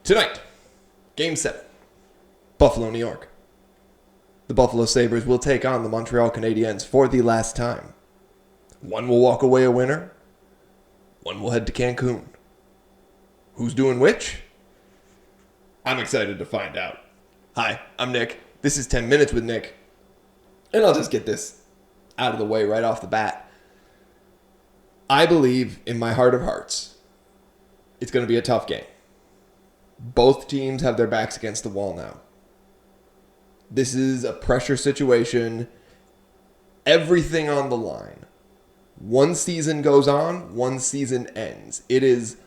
Tonight, Game 7, Buffalo, New York. The Buffalo Sabres will take on the Montreal Canadiens for the last time. One will walk away a winner. One will head to Cancun. Who's doing which? I'm excited to find out. Hi, I'm Nick. This is 10 Minutes with Nick. And I'll just get this out of the way right off the bat. I believe in my heart of hearts it's going to be a tough game. Both teams have their backs against the wall now. This is a pressure situation. Everything on the line. One season goes on, one season ends. It is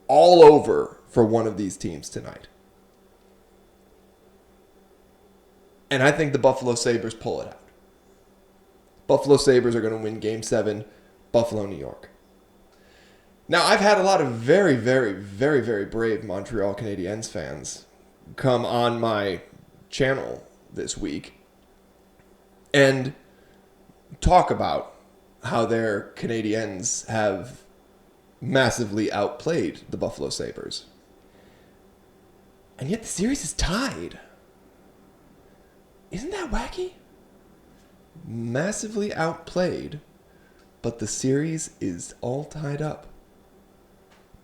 all over for one of these teams tonight. And I think the Buffalo Sabres pull it out. Buffalo Sabres are going to win Game 7, Buffalo, New York. Now, I've had a lot of very, very, very, very brave Montreal Canadiens fans come on my channel this week and talk about how their Canadiens have massively outplayed the Buffalo Sabres. And yet the series is tied. Isn't that wacky? Massively outplayed, but the series is all tied up.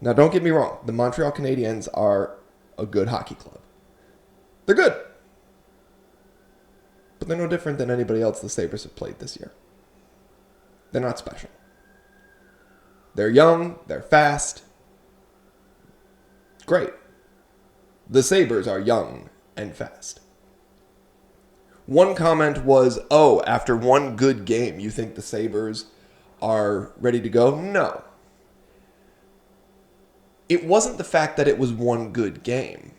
Now, don't get me wrong. The Montreal Canadiens are a good hockey club. They're good. But they're no different than anybody else the Sabres have played this year. They're not special. They're young. They're fast. Great. The Sabres are young and fast. One comment was, after one good game, you think the Sabres are ready to go? No. It wasn't the fact that it was one good game.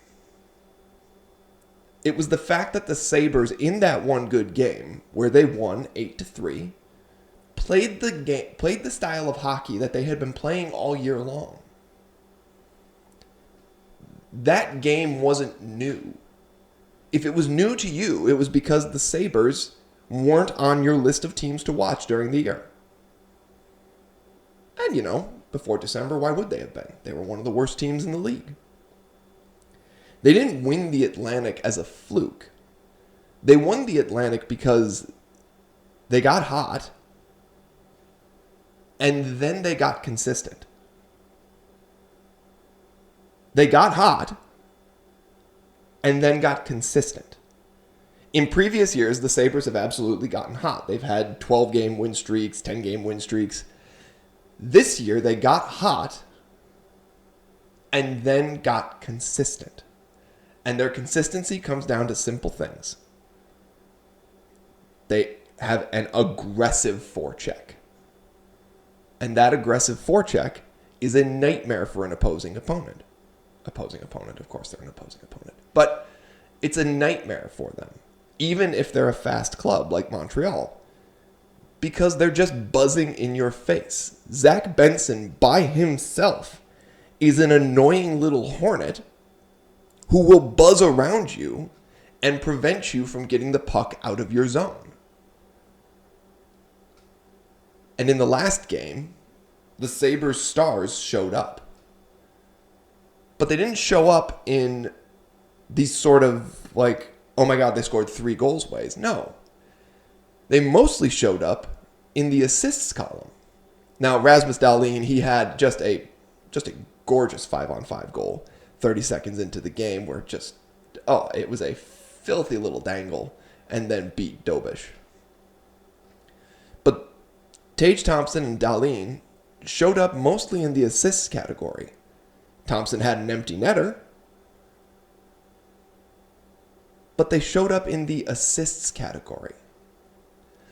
It was the fact that the Sabres, in that one good game, where they won 8-3, played the style of hockey that they had been playing all year long. That game wasn't new. If it was new to you, it was because the Sabres weren't on your list of teams to watch during the year. And, before December, why would they have been? They were one of the worst teams in the league. They didn't win the Atlantic as a fluke. They won the Atlantic because they got hot and then they got consistent. They got hot and then got consistent. In previous years, the Sabres have absolutely gotten hot. They've had 12-game win streaks, 10-game win streaks. This year, they got hot and then got consistent. And their consistency comes down to simple things. They have an aggressive forecheck. And that aggressive forecheck is a nightmare for an opposing opponent. Opposing opponent, of course, they're an opposing opponent. But it's a nightmare for them, even if they're a fast club like Montreal. Because they're just buzzing in your face. Zach Benson, by himself, is an annoying little hornet who will buzz around you and prevent you from getting the puck out of your zone. And in the last game, the Sabres stars showed up. But they didn't show up in these sort of oh my God, they scored 3 goals ways. No. They mostly showed up in the assists column. Now, Rasmus Dahlin, he had just a gorgeous 5-on-5 goal 30 seconds into the game where it was a filthy little dangle and then beat Dobish. But Tage Thompson and Dahlin showed up mostly in the assists category. Thompson had an empty netter, but they showed up in the assists category.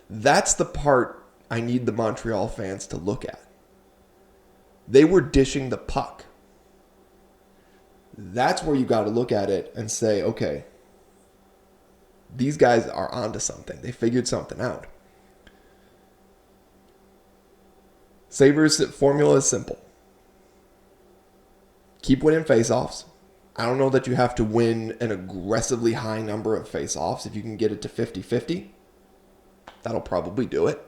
That's the part I need the Montreal fans to look at. They were dishing the puck. That's where you got to look at it and say, okay, these guys are onto something. They figured something out. Sabres' formula is simple. Keep winning faceoffs. I don't know that you have to win an aggressively high number of faceoffs. If you can get it to 50-50, that'll probably do it.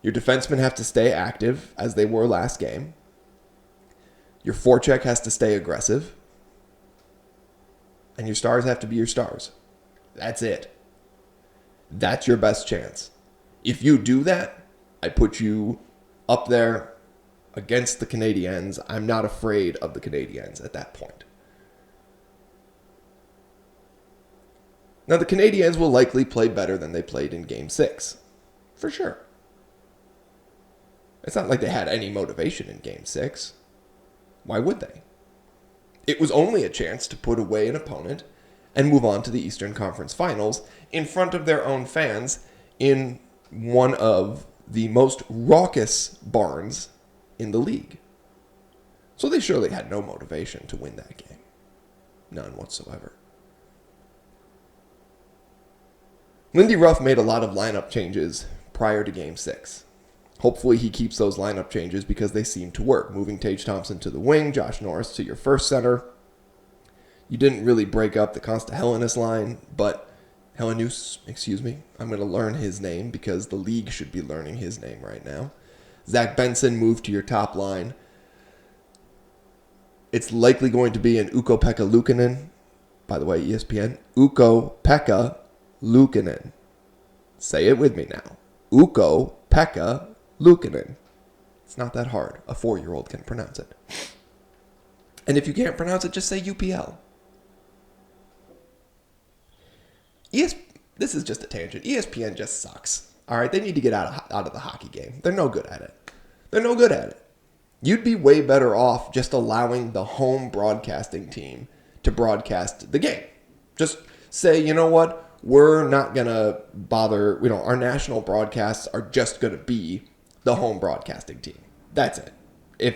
Your defensemen have to stay active, as they were last game. Your forecheck has to stay aggressive. And your stars have to be your stars. That's it. That's your best chance. If you do that, I put you up there against the Canadiens. I'm not afraid of the Canadiens at that point. Now, the Canadiens will likely play better than they played in Game 6. For sure. It's not like they had any motivation in Game 6. Why would they? It was only a chance to put away an opponent and move on to the Eastern Conference Finals in front of their own fans in one of the most raucous barns in the league. So they surely had no motivation to win that game. None whatsoever. Lindy Ruff made a lot of lineup changes prior to Game 6. Hopefully he keeps those lineup changes because they seem to work. Moving Tage Thompson to the wing, Josh Norris to your first center. You didn't really break up the Consta-Helenius line, but Helenius, I'm going to learn his name because the league should be learning his name right now. Zach Benson moved to your top line. It's likely going to be an Ukko-Pekka Luukkonen. By the way, ESPN, Ukko-Pekka Luukkonen. Say it with me now. Ukko-Pekka Luukkonen. It's not that hard. A 4-year-old can pronounce it. And if you can't pronounce it, just say UPL. This is just a tangent. ESPN just sucks. All right, they need to get out of the hockey game. They're no good at it. You'd be way better off just allowing the home broadcasting team to broadcast the game. Just say, you know what? We're not going to bother. Our national broadcasts are just going to be the home broadcasting team. That's it. If,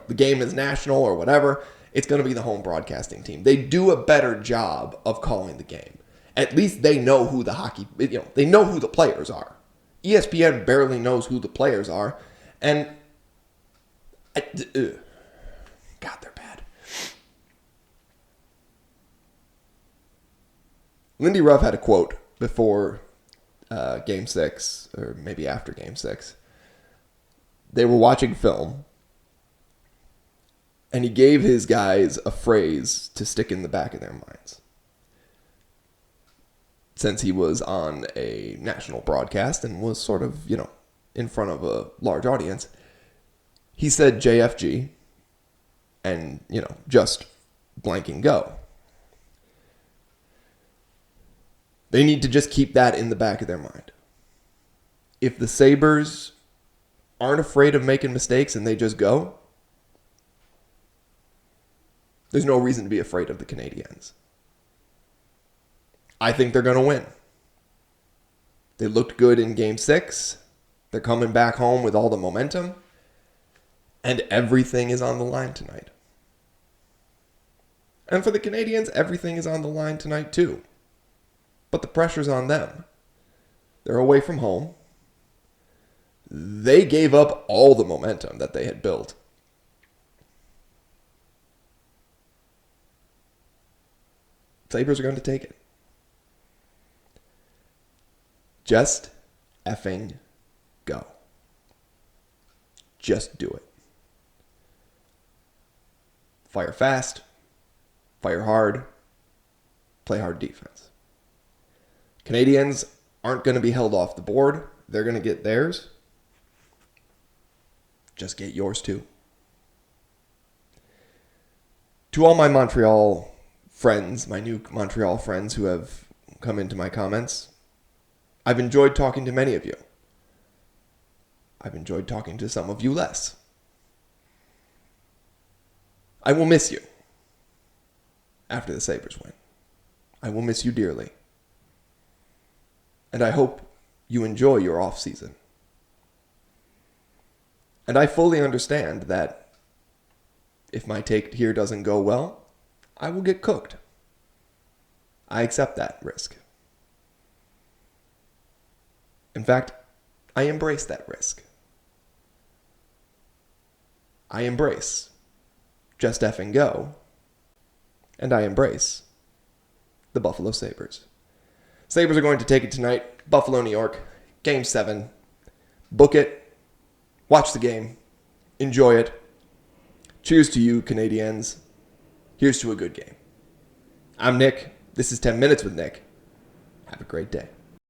the game is national or whatever, it's going to be the home broadcasting team. They do a better job of calling the game. At least they know who they know who the players are. ESPN barely knows who the players are. And, God, they're bad. Lindy Ruff had a quote before Game 6, or maybe after Game 6. They were watching film, and he gave his guys a phrase to stick in the back of their minds. Since he was on a national broadcast and was sort of, in front of a large audience, he said JFG and, just blank and go. They need to just keep that in the back of their mind. If the Sabres aren't afraid of making mistakes and they just go, there's no reason to be afraid of the Canadiens. I think they're going to win. They looked good in Game 6. They're coming back home with all the momentum. And everything is on the line tonight. And for the Canadiens, everything is on the line tonight too. But the pressure's on them. They're away from home. They gave up all the momentum that they had built. Sabres are going to take it. Just effing go. Just do it. Fire fast. Fire hard. Play hard defense. Canadiens aren't going to be held off the board. They're going to get theirs. Just get yours too. To all my Montreal friends, my new Montreal friends who have come into my comments, I've enjoyed talking to many of you. I've enjoyed talking to some of you less. I will miss you after the Sabres win. I will miss you dearly. And I hope you enjoy your off season. And I fully understand that if my take here doesn't go well, I will get cooked. I accept that risk. In fact, I embrace that risk. I embrace just effing go. And I embrace the Buffalo Sabres. Sabres are going to take it tonight. Buffalo, New York. Game 7. Book it. Watch the game. Enjoy it. Cheers to you, Canadiens. Here's to a good game. I'm Nick. This is 10 Minutes with Nick. Have a great day.